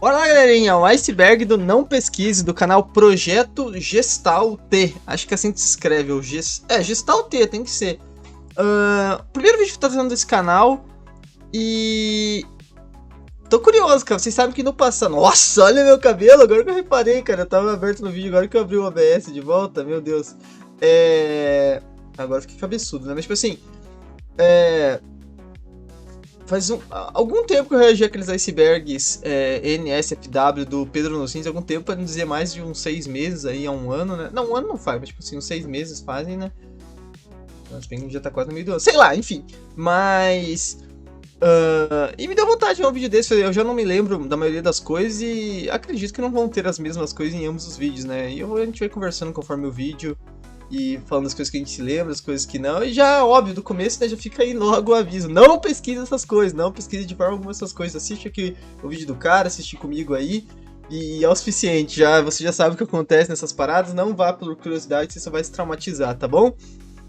Olá, galerinha, o iceberg do Não Pesquise, do canal Projeto Gestalt. Acho que é assim que se escreve, o Gestalt, tem que ser. Primeiro vídeo que eu tô fazendo desse canal e... tô curioso, cara, vocês sabem que no passado... Nossa, olha meu cabelo, agora que eu reparei, cara, eu tava aberto no vídeo, agora que eu abri o OBS de volta, meu Deus. Agora eu fiquei cabeçudo, né, mas tipo assim... Faz algum tempo que eu reagi àqueles icebergs NSFW do Pedro Nocins, algum tempo, pra não dizer mais de uns 6 meses aí, há um ano, né? Não, um ano não faz, mas tipo assim, uns 6 meses fazem, né? Mas bem que já tá quase no meio do ano. Sei lá, enfim. Mas... e me deu vontade de ver um vídeo desse, eu já não me lembro da maioria das coisas e acredito que não vão ter as mesmas coisas em ambos os vídeos, né? E a gente vai conversando conforme o vídeo e falando das coisas que a gente se lembra, das coisas que não, e já, óbvio, do começo, né, já fica aí logo o aviso, não pesquise essas coisas, não pesquise de forma alguma essas coisas, assiste aqui o vídeo do cara, assiste comigo aí, e é o suficiente, você já sabe o que acontece nessas paradas, não vá por curiosidade, você só vai se traumatizar, tá bom?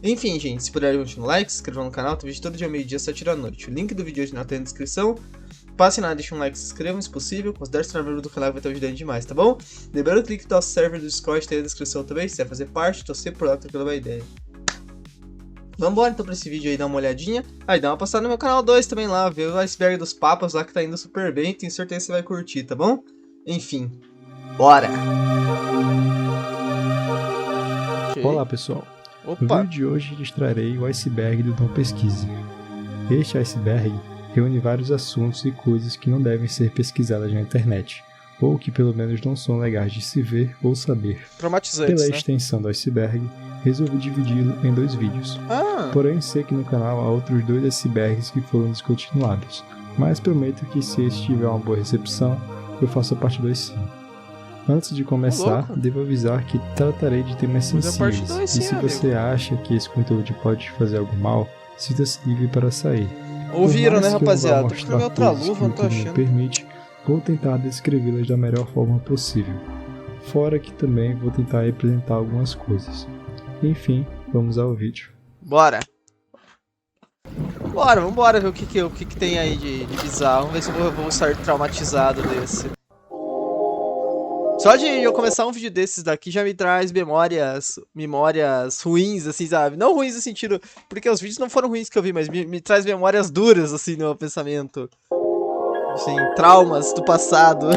Enfim, gente, se puderem deixar um like, se inscrevam no canal, tem vídeo todo dia meio-dia, 7 da noite, o link do vídeo hoje na descrição. Passem lá, deixem um like, se inscrevam se possível, considere se tornar membro do canal, vai estar ajudando demais, tá bom? Lembrando que o link do nosso server do Discord tem na descrição também, se quiser fazer parte, tô sempre por lá, tranquilo, uma ideia. Vambora então pra esse vídeo aí, dar uma olhadinha. Aí dá uma passada no meu canal 2 também lá, ver o iceberg dos papas lá que tá indo super bem, tenho certeza que você vai curtir, tá bom? Enfim, bora! Olá pessoal, no vídeo de hoje lhes trarei o iceberg do Não Pesquise. Este iceberg reúne vários assuntos e coisas que não devem ser pesquisadas na internet, ou que pelo menos não são legais de se ver ou saber. Traumatizantes, Pela extensão do iceberg, resolvi dividi-lo em 2 vídeos. Porém, sei que no canal há outros 2 icebergs que foram descontinuados, mas prometo que se este tiver uma boa recepção, eu faço a parte 2 sim. Antes de começar, devo avisar que tratarei de temas sensíveis, e se você acha que esse conteúdo pode te fazer algum mal, sinta-se livre para sair. Ouviram, né, rapaziada? Tô com minha outra luva, não tô achando. Permite, vou tentar descrevê-las da melhor forma possível. Fora que também vou tentar representar algumas coisas. Enfim, vamos ao vídeo. Bora! Vambora ver o que tem aí de bizarro. Vamos ver se eu vou estar traumatizado desse. Só de eu começar um vídeo desses daqui já me traz memórias ruins, assim, sabe? Não ruins no sentido... Porque os vídeos não foram ruins que eu vi, mas me traz memórias duras, assim, no meu pensamento. Assim, traumas do passado.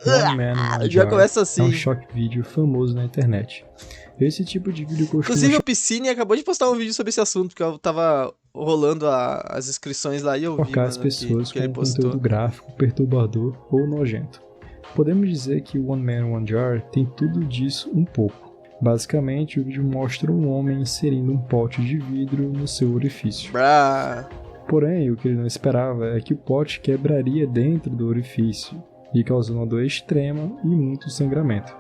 One Man, One Já Jar começa assim. É um choque vídeo famoso na internet. Esse tipo de vídeo costuma... Inclusive o Piscine acabou de postar um vídeo sobre esse assunto, porque eu tava rolando as inscrições lá e eu vi, chocar as pessoas que com um conteúdo gráfico perturbador ou nojento. Podemos dizer que o One Man, One Jar tem tudo disso um pouco. Basicamente, o vídeo mostra um homem inserindo um pote de vidro no seu orifício. Porém, o que ele não esperava é que o pote quebraria dentro do orifício e causando uma dor extrema e muito sangramento.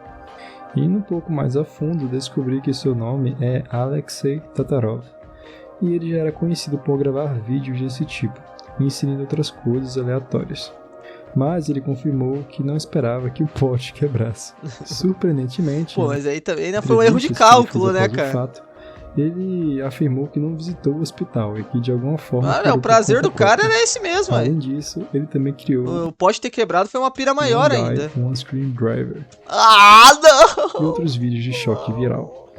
Indo um pouco mais a fundo, descobri que seu nome é Alexei Tatarov, e ele já era conhecido por gravar vídeos desse tipo, inserindo outras coisas aleatórias. Mas ele confirmou que não esperava que o pote quebrasse. Surpreendentemente, pô, mas aí também ainda foi um erro de cálculo, né, cara? Ele afirmou que não visitou o hospital e que de alguma forma... o prazer do cara era esse mesmo, Além disso, ele também criou... O pote ter quebrado foi uma pira maior ainda. One Screwdriver. Não! E outros vídeos de choque viral.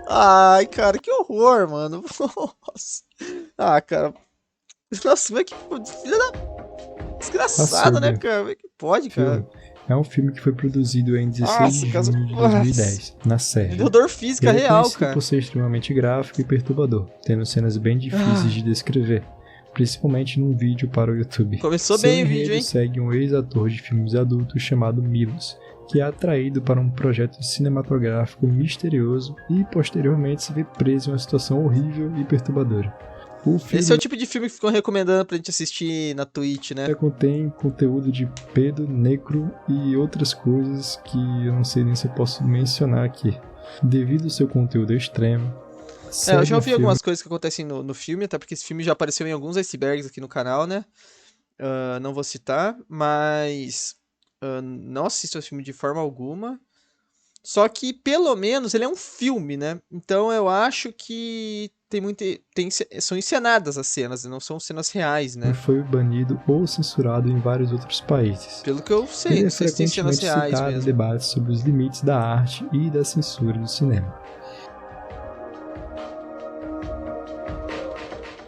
Ai, cara, que horror, mano. Nossa. Cara. Nossa, como é que... Filha da... Desgraçado, né, cara? Como é que pode, cara? É um filme que foi produzido em 16 de junho de 2010, na Sérvia. Deu dor física real, cara. Por ser extremamente gráfico e perturbador, tendo cenas bem difíceis de descrever, principalmente num vídeo para o YouTube. Começou bem o vídeo, hein? Segue um ex-ator de filmes adultos chamado Milos, que é atraído para um projeto cinematográfico misterioso e posteriormente se vê preso em uma situação horrível e perturbadora. Esse é o tipo de filme que ficam recomendando pra gente assistir na Twitch, né? Contém conteúdo de pedo, necro e outras coisas que eu não sei nem se eu posso mencionar aqui. Devido ao seu conteúdo extremo... eu já ouvi algumas coisas que acontecem no filme, até porque esse filme já apareceu em alguns icebergs aqui no canal, né? Não vou citar, mas... não assisto esse filme de forma alguma. Só que, pelo menos, ele é um filme, né? Então eu acho que são encenadas as cenas, não são cenas reais, né? Foi banido ou censurado em vários outros países. Pelo que eu sei, Ele não é sei se tem cenas frequentemente reais citado em mesmo. debates sobre os limites da arte e da censura do cinema.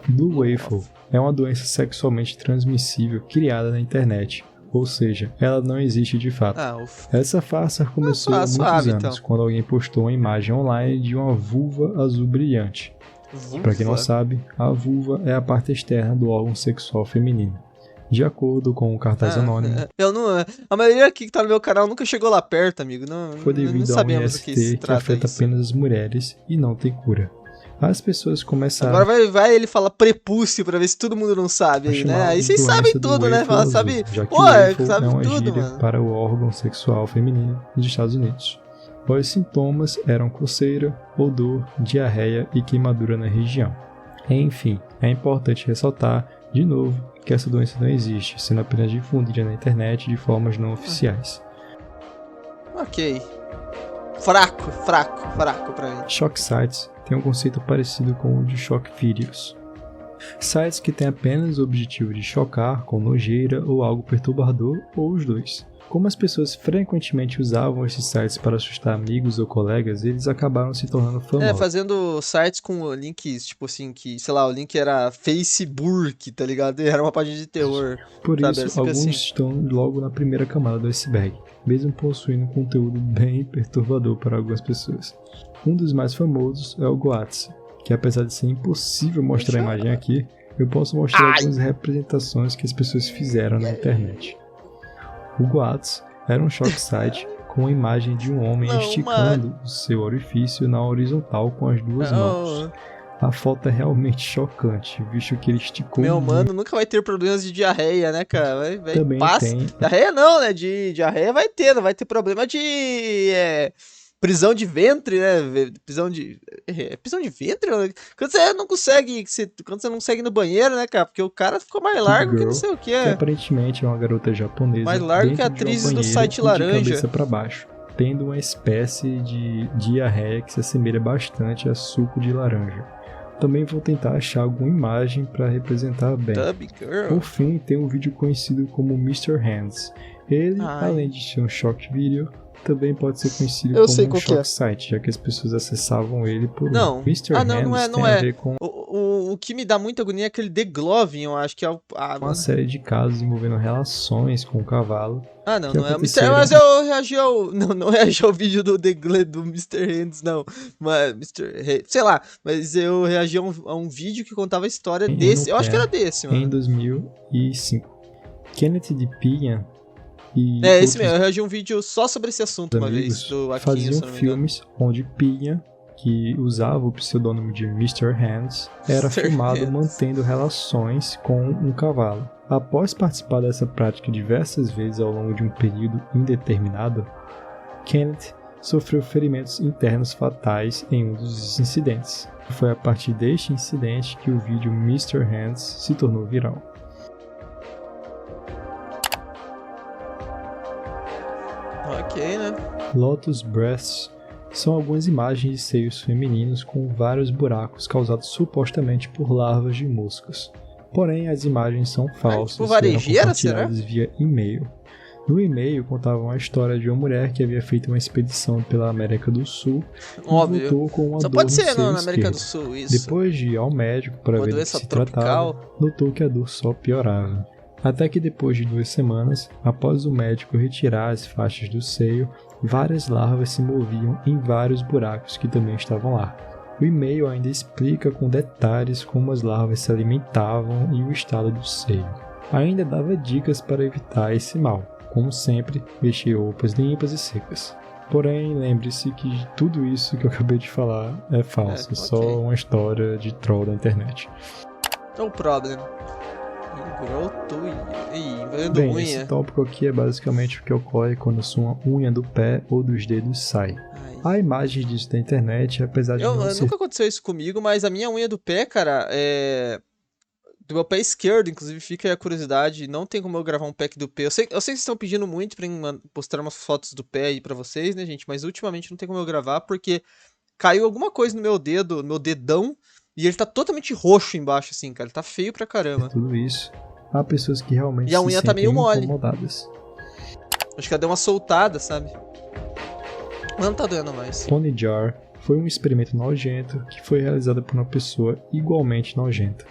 Blue Waffle é uma doença sexualmente transmissível criada na internet, ou seja, ela não existe de fato. Essa farsa começou há muitos anos, quando alguém postou uma imagem online de uma vulva azul brilhante. Para quem não sabe, a vulva é a parte externa do órgão sexual feminino. De acordo com o cartaz anônimo, a maioria aqui que tá no meu canal nunca chegou lá perto, amigo. Foi devido a um IST que afeta apenas as mulheres e não tem cura. As pessoas começaram... Agora vai ele falar prepúcio pra ver se todo mundo não sabe aí, né? Aí vocês sabem tudo, né? Fala, sabe... Já que Pô, sabe é uma tudo, gíria mano. para o órgão sexual feminino nos Estados Unidos. Os sintomas eram coceira, odor, diarreia e queimadura na região. Enfim, é importante ressaltar, de novo, que essa doença não existe, sendo apenas difundida na internet de formas não oficiais. Ok. Fraco pra mim. Shock sites tem um conceito parecido com o de shock videos. Sites que têm apenas o objetivo de chocar com nojeira ou algo perturbador, ou os dois. Como as pessoas frequentemente usavam esses sites para assustar amigos ou colegas, eles acabaram se tornando famosos. Fazendo sites com links, tipo assim, que, sei lá, o link era Facebook, tá ligado? Era uma página de terror. Por isso, alguns estão logo na primeira camada do iceberg, mesmo possuindo conteúdo bem perturbador para algumas pessoas. Um dos mais famosos é o Goatse, que apesar de ser impossível mostrar a imagem aqui, eu posso mostrar algumas representações que as pessoas fizeram na internet. O Goatse era um shock site com a imagem de um homem esticando o seu orifício na horizontal com as duas mãos. A foto é realmente chocante, visto que ele esticou... Meu mano, nunca vai ter problemas de diarreia, né, cara? Também tem... Diarreia não, né? De diarreia vai ter, não vai ter problema de... prisão de ventre, né? Prisão de ventre? Quando você não consegue ir no banheiro, né, cara? Porque o cara ficou mais largo que não sei o que. Que aparentemente é uma garota japonesa. Mais largo que atrizes do site laranja. De cabeça para baixo, tendo uma espécie de diarreia que se assemelha bastante a suco de laranja. Também vou tentar achar alguma imagem para representar bem. Por fim, tem um vídeo conhecido como Mr. Hands. Ele, além de ser um shock video, também pode ser conhecido como um shock site, já que as pessoas acessavam ele por Mr. Hands tem a ver com... O que me dá muita agonia é aquele The Glove, eu acho que é uma série de casos envolvendo relações com o cavalo. Não é o Mr. Mas eu reagi ao... Não reagi ao vídeo do Mr. Hands, não. Mas, sei lá, mas eu reagi a um vídeo que contava a história desse. Eu acho que era desse, mano. Em 2005. Kenneth DePian esse mesmo, eu reagi a um vídeo só sobre esse assunto uma vez, do Aquinho, faziam filmes onde Pian, que usava o pseudônimo de Mr. Hands, era filmado mantendo relações com um cavalo. Após participar dessa prática diversas vezes ao longo de um período indeterminado, Kenneth sofreu ferimentos internos fatais em um dos incidentes. Foi a partir deste incidente que o vídeo Mr. Hands se tornou viral. Ok, né? Lotus Breasts são algumas imagens de seios femininos com vários buracos causados supostamente por larvas de moscas. Porém, as imagens são falsas e eram compartilhadas via e-mail. No e-mail contavam a história de uma mulher que havia feito uma expedição pela América do Sul e voltou com uma dor no seio na América do Sul, isso. Depois de ir ao médico para ver o que se tratava, notou que a dor só piorava. Até que depois de 2 semanas, após o médico retirar as faixas do seio, várias larvas se moviam em vários buracos que também estavam lá. O e-mail ainda explica com detalhes como as larvas se alimentavam e o estado do seio. Ainda dava dicas para evitar esse mal, como sempre, vestir roupas limpas e secas. Porém, lembre-se que tudo isso que eu acabei de falar é falso, só uma história de troll da internet. No problem. Bem, esse tópico aqui é basicamente o que ocorre quando sua unha do pé ou dos dedos sai. Há imagens disso da internet, apesar de não ser... Nunca aconteceu isso comigo, mas a minha unha do pé, cara, do meu pé esquerdo, inclusive, fica aí a curiosidade, não tem como eu gravar um pack do pé. Eu sei que vocês estão pedindo muito pra postar umas fotos do pé aí pra vocês, né, gente? Mas ultimamente não tem como eu gravar, porque caiu alguma coisa no meu dedo, no meu dedão, E ele tá totalmente roxo embaixo, assim, cara. Ele tá feio pra caramba. Tudo isso. Há pessoas que realmente E a se unha tá sentem meio mole. incomodadas. Acho que ela deu uma soltada, sabe? Mas não tá doendo mais. Pony Jar foi um experimento nojento que foi realizado por uma pessoa igualmente nojenta.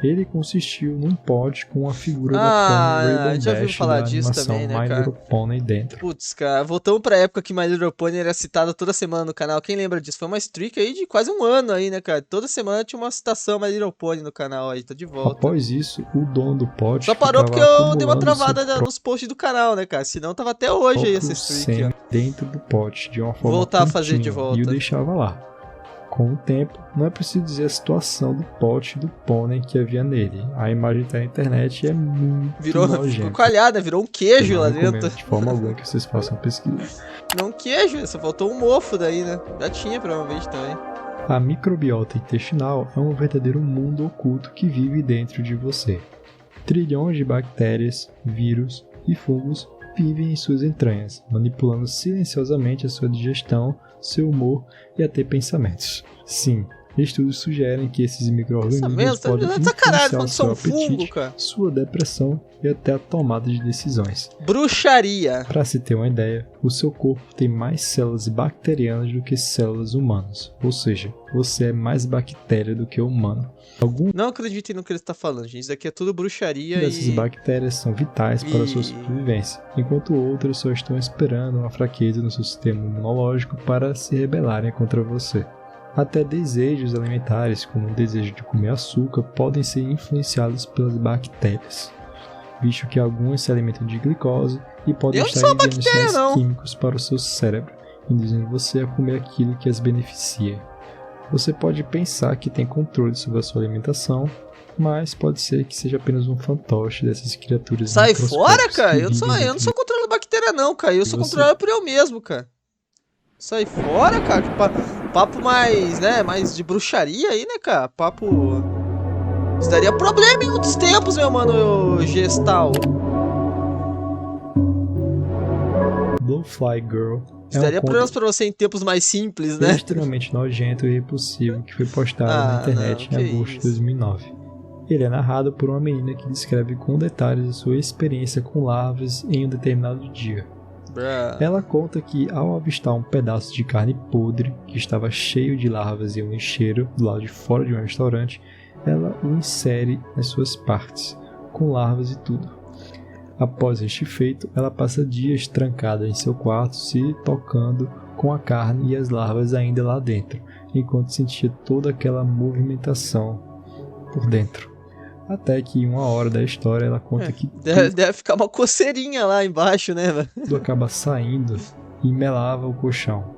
Ele consistiu num pote com a figura da Pony Rainbow já ouviu Dash falar da disso animação também, né, My cara? Little Pony dentro. Putz, cara, voltamos pra época que My Little Pony era citada toda semana no canal. Quem lembra disso? Foi uma streak aí de quase um ano aí, né, cara? Toda semana tinha uma citação My Little Pony no canal aí, tô de volta. Após isso, o dono do pote Só parou porque ficava eu dei uma acumulando travada seu nos posts do canal, né, cara? Senão tava até hoje aí essa próprio streak, sêmen ó. dentro do pote de uma forma Voltar a fazer de contínua volta. e o deixava lá. Com o tempo, não é preciso dizer a situação do pote do pônei que havia nele. A imagem tá na internet e é muito Ficou nojenta. coalhada, virou um queijo Eu lá não recomendo dentro. de forma alguma que vocês façam pesquisa. Não um queijo, só faltou um mofo daí, né? Já tinha provavelmente também. A microbiota intestinal é um verdadeiro mundo oculto que vive dentro de você. Trilhões de bactérias, vírus e fungos vivem em suas entranhas, manipulando silenciosamente a sua digestão, seu humor e até pensamentos. Sim, estudos sugerem que esses micro-organismos podem influenciar o seu apetite, sua depressão e até a tomada de decisões. Bruxaria! Para se ter uma ideia, o seu corpo tem mais células bacterianas do que células humanas, ou seja, você é mais bactéria do que humano. Não acreditem no que ele está falando, gente. Isso aqui é tudo bruxaria Essas bactérias são vitais para a sua sobrevivência, enquanto outras só estão esperando uma fraqueza no seu sistema imunológico para se rebelarem contra você. Até desejos alimentares, como o desejo de comer açúcar, podem ser influenciados pelas bactérias, visto que algumas se alimentam de glicose e podem estar enviando sinais químicos para o seu cérebro, induzindo você a comer aquilo que as beneficia. Você pode pensar que tem controle sobre a sua alimentação, mas pode ser que seja apenas um fantoche dessas criaturas. Sai fora, cara! Eu não sou controlado bactéria, não, cara. Eu sou controlado por eu mesmo, cara. Sai fora, cara. Papo mais, né? Mais de bruxaria aí, né, cara? Papo. Isso daria problema em outros tempos, meu mano, gestal. Blowfly Girl. Isso daria problemas pra você em tempos mais simples, né? Extremamente nojento e repulsivo que foi postado na internet em agosto de 2009. Ele é narrado por uma menina que descreve com detalhes a sua experiência com larvas em um determinado dia. Ela conta que, ao avistar um pedaço de carne podre que estava cheio de larvas em um lixeiro do lado de fora de um restaurante, ela o insere nas suas partes, com larvas e tudo. Após este feito, ela passa dias trancada em seu quarto, se tocando com a carne e as larvas ainda lá dentro, enquanto sentia toda aquela movimentação por dentro. Até que, em uma hora da história, ela conta que deve ficar uma coceirinha lá embaixo, né, velho? Tudo acaba saindo e melava o colchão.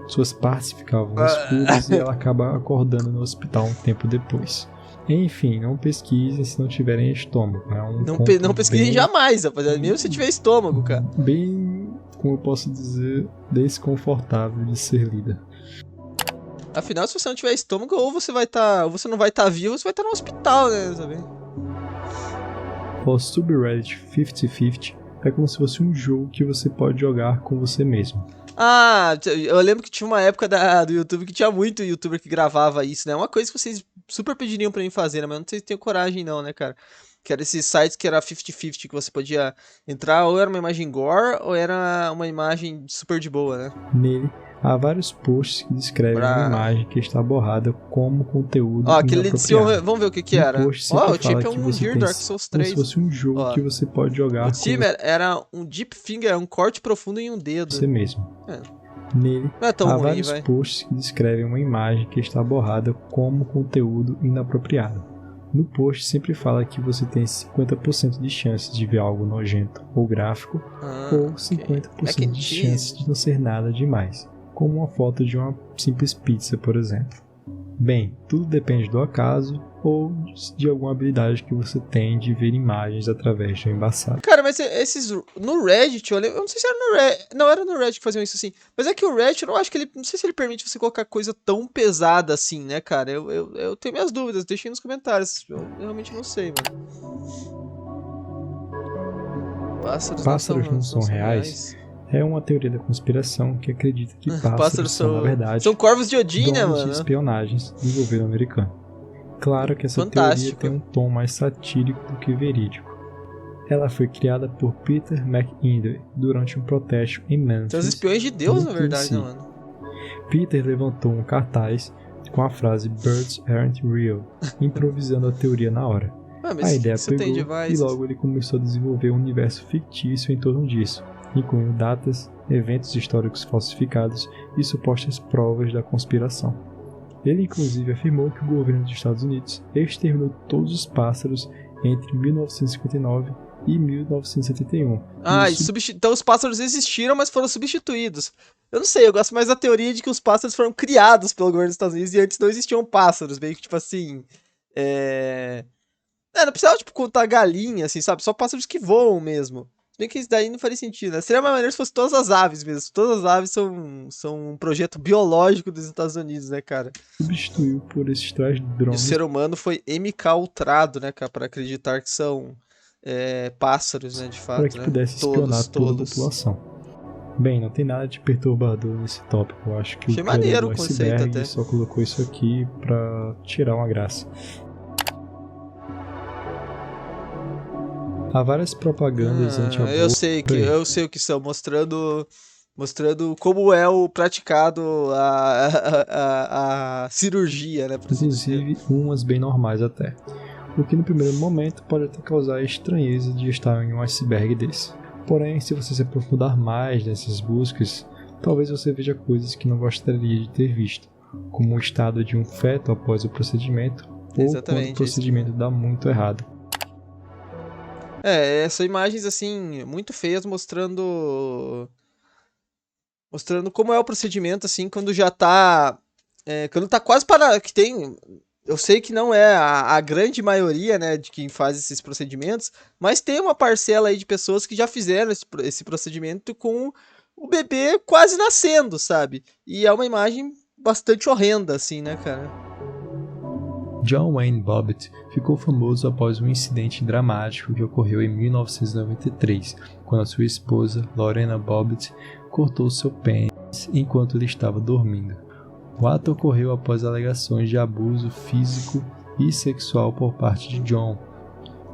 Suas partes ficavam escuras e ela acaba acordando no hospital um tempo depois. Enfim, não pesquisem se não tiverem estômago. É não pesquisem jamais, rapaziada. Mesmo se tiver estômago, cara. Bem, como eu posso dizer, desconfortável de ser lida. Afinal, se você não tiver estômago, ou você não vai estar vivo, ou você vai estar no hospital, né? Sabe? O subreddit 50/50 é como se fosse um jogo que você pode jogar com você mesmo. Ah, eu lembro que tinha uma época do YouTube que tinha muito youtuber que gravava isso, né? Uma coisa que vocês super pediriam pra mim fazer, né? Mas não sei se tem coragem não, né, cara? Que era esses sites que era 50/50, que você podia entrar, ou era uma imagem gore, ou era uma imagem super de boa, né? Nele, há vários posts que descrevem uma imagem que está borrada como conteúdo aquele de cima, vamos ver o que era. O tipo é um Gear Dark Souls 3. Como se fosse um jogo que você pode jogar o time era um deep finger, um corte profundo em um dedo. Você mesmo. Nele, há vários posts que descrevem uma imagem que está borrada como conteúdo inapropriado. No post sempre fala que você tem 50% de chances de ver algo nojento ou gráfico, ou 50% de chances de não ser nada demais, como uma foto de uma simples pizza, por exemplo. Bem, tudo depende do acaso ou de alguma habilidade que você tem de ver imagens através de um embaçado. Cara, mas esses no Reddit, eu não sei se era no Reddit, não era no Reddit que faziam isso assim, mas é que o Reddit, eu não acho que ele, não sei se ele permite você colocar coisa tão pesada assim, né, cara? Eu tenho minhas dúvidas, deixem nos comentários, eu realmente não sei, mano. Pássaros não são reais. É uma teoria da conspiração que acredita que pássaros são, na verdade, são corvos de Odin, né, donos mano? de espionagens do governo americano. Claro que essa teoria tem um tom mais satírico do que verídico. Ela foi criada por Peter McIndoe durante um protesto em Memphis. São os espiões de Deus, na verdade, né, mano? Peter levantou um cartaz com a frase Birds aren't real, improvisando a teoria na hora. A ideia pegou e logo ele começou a desenvolver um universo fictício em torno disso, incluindo datas, eventos históricos falsificados e supostas provas da conspiração. Ele inclusive afirmou que o governo dos Estados Unidos exterminou todos os pássaros entre 1959 e 1971. Então os pássaros existiram, mas foram substituídos. Eu não sei, eu gosto mais da teoria de que os pássaros foram criados pelo governo dos Estados Unidos e antes não existiam pássaros, meio que tipo assim... não precisava tipo contar galinha, assim, sabe? Só pássaros que voam mesmo. Se bem que isso daí não faria sentido, né? Seria mais maneiro se fosse todas as aves mesmo. Todas as aves são um projeto biológico dos Estados Unidos, né, cara? Substituiu por esses tais drones. E o ser humano foi MK ultrado, né, cara? Pra acreditar que são pássaros, né, de fato. Para que pudesse espionar toda a população. Bem, não tem nada de perturbador nesse tópico. Eu acho que achei maneiro o iceberg conceito até. Só colocou isso aqui pra tirar uma graça. Há várias propagandas anti-aborto. Eu sei o que são, mostrando como é o praticado a cirurgia, né? Inclusive umas bem normais até. O que no primeiro momento pode até causar estranheza de estar em um iceberg desse. Porém, se você se aprofundar mais nessas buscas, talvez você veja coisas que não gostaria de ter visto, como o estado de um feto após o procedimento, ou quando o procedimento dá muito errado. São imagens assim, muito feias, mostrando como é o procedimento, assim, quando já tá... quando tá quase para... que tem... Eu sei que não é a grande maioria, né, de quem faz esses procedimentos, mas tem uma parcela aí de pessoas que já fizeram esse procedimento com o bebê quase nascendo, sabe? E é uma imagem bastante horrenda, assim, né, cara? John Wayne Bobbitt ficou famoso após um incidente dramático que ocorreu em 1993, quando a sua esposa, Lorena Bobbitt, cortou seu pênis enquanto ele estava dormindo. O ato ocorreu após alegações de abuso físico e sexual por parte de John.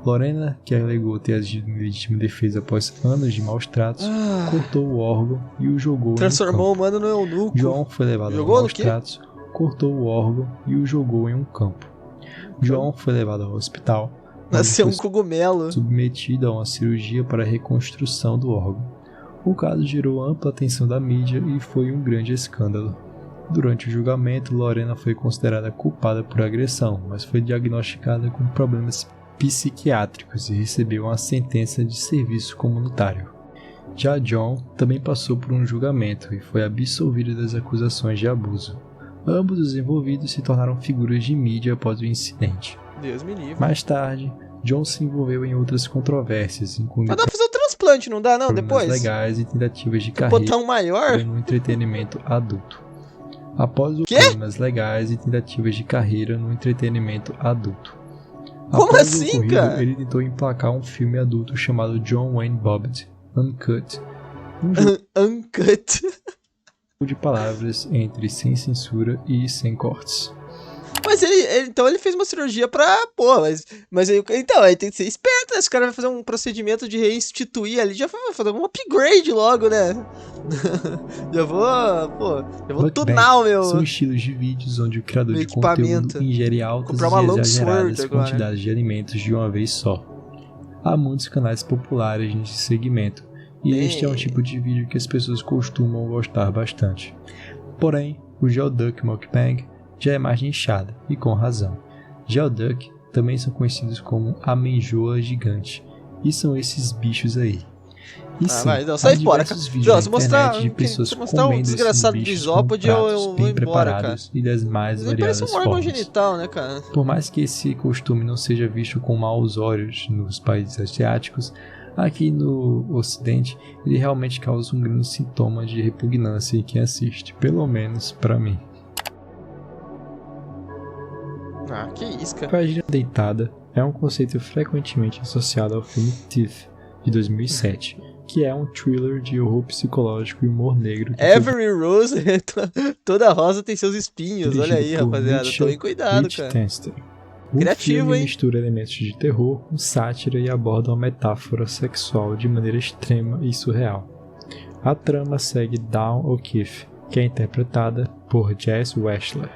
Lorena, que alegou ter agido em legítima defesa após anos de maus tratos, cortou o órgão e o jogou transformou o mano no eunuco. John foi levado aos maus tratos, cortou o órgão e o jogou em um campo. John foi levado ao hospital. Nasceu um cogumelo. Submetido a uma cirurgia para a reconstrução do órgão. O caso gerou ampla atenção da mídia e foi um grande escândalo. Durante o julgamento, Lorena foi considerada culpada por agressão, mas foi diagnosticada com problemas psiquiátricos e recebeu uma sentença de serviço comunitário. Já John também passou por um julgamento e foi absolvido das acusações de abuso. Ambos os envolvidos se tornaram figuras de mídia após o incidente. Deus me livre. Mais tarde, John se envolveu em outras controvérsias, incluindo mas dá pra fazer o transplante, não dá não, depois? Legais e tentativas de carreira botar um maior no entretenimento adulto. Após os problemas legais e tentativas de carreira no entretenimento adulto. Como assim, cara? Ele tentou emplacar um filme adulto chamado John Wayne Bobbitt, Uncut. Uncut. De palavras entre sem censura e sem cortes. Mas então ele fez uma cirurgia pra... Pô, mas então, aí tem que ser esperto, né? Esse cara vai fazer um procedimento de reinstituir ali, já vai fazer um upgrade logo, né? Já vou tunar o meu... São estilos de vídeos onde o criador de conteúdo ingere altas e exageradas quantidades de alimentos de uma vez só. Há muitos canais populares nesse segmento, e este é um tipo de vídeo que as pessoas costumam gostar bastante. Porém, o Geoduck Mukbang já é mais nichada, e com razão. Geoduck também são conhecidos como amenjoa gigante, e são esses bichos aí. E sim, sai fora, cara. Se mostrar um desgraçado de isópode, eu vou embora, cara. E das mais variadas parece um órgão genital, né, cara? Por mais que esse costume não seja visto com maus olhos nos países asiáticos, aqui no ocidente ele realmente causa um grande sintoma de repugnância em quem assiste, pelo menos pra mim. Que isso, cara. Vagina deitada é um conceito frequentemente associado ao filme Teeth, de 2007, que é um thriller de horror psicológico e humor negro. Every Rose, toda rosa tem seus espinhos, olha aí, rapaziada, tomem cuidado, cara. O Criativo, filme hein? mistura elementos de terror com sátira e aborda uma metáfora sexual de maneira extrema e surreal. A trama segue Dawn O'Keefe, que é interpretada por Jess Wexler.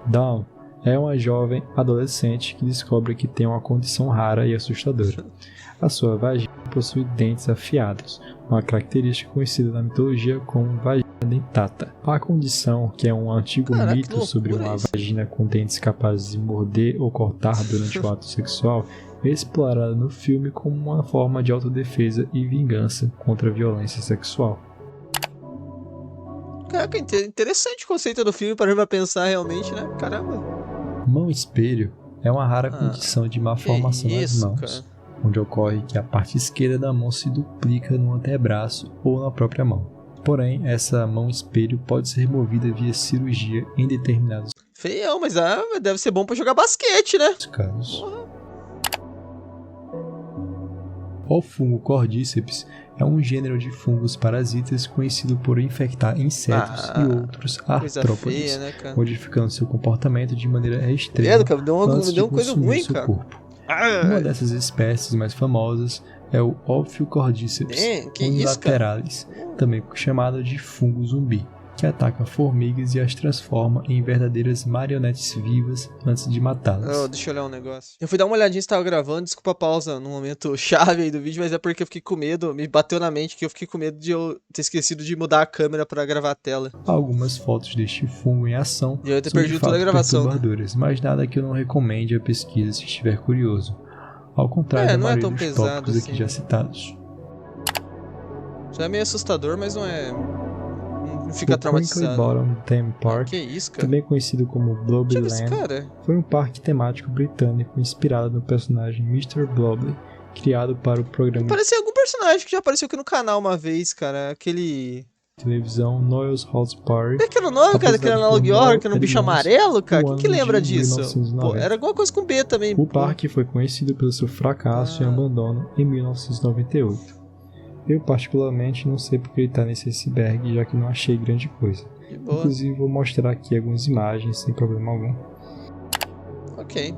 Dawn é uma jovem adolescente que descobre que tem uma condição rara e assustadora. A sua vagina possui dentes afiados, uma característica conhecida na mitologia como vagina dentata. A condição, que é um antigo mito sobre uma vagina com dentes capazes de morder ou cortar durante o ato sexual, é explorada no filme como uma forma de autodefesa e vingança contra a violência sexual. Caraca, interessante o conceito do filme para pra pensar realmente, né? Caramba. Mão-espelho é uma rara condição de malformação nas mãos, cara, onde ocorre que a parte esquerda da mão se duplica no antebraço ou na própria mão. Porém, essa mão-espelho pode ser removida via cirurgia em determinados Feião, mas deve ser bom pra jogar basquete, né? casos. O fungo Cordyceps é um gênero de fungos parasitas conhecido por infectar insetos e outros artrópodes, né, modificando seu comportamento de maneira extrema antes de consumir seu corpo. Uma dessas espécies mais famosas é o Ophiocordyceps unilateralis, também chamado de fungo zumbi, que ataca formigas e as transforma em verdadeiras marionetes vivas antes de matá-las. Deixa eu olhar um negócio. Eu fui dar uma olhadinha se tava gravando, desculpa a pausa no momento chave aí do vídeo, mas é porque eu fiquei com medo, me bateu na mente que eu fiquei com medo de eu ter esquecido de mudar a câmera pra gravar a tela. Algumas fotos deste fungo em ação e eu ter são perdido de fato toda a gravação, perturbadoras, mas nada que eu não recomende a pesquisa se estiver curioso. Ao contrário da maioria dos tópicos aqui já citados. Já é meio assustador, mas não é... fica traumatizado. Bottom Theme Park, que isso, cara? também conhecido como Blobby Land, foi um parque temático britânico inspirado no personagem Mr. Blobby, criado para o programa... Parece algum personagem que já apareceu aqui no canal uma vez, cara. Aquele... televisão Noel's House Party. É aquele nome, cara, aquele Analog Horror, que era um bicho amarelo, cara? Quem que lembra disso? Pô, era alguma coisa com B também. O parque foi conhecido pelo seu fracasso e abandono em 1998. Eu particularmente não sei porque ele tá nesse iceberg, já que não achei grande coisa. Inclusive vou mostrar aqui algumas imagens sem problema algum. Ok.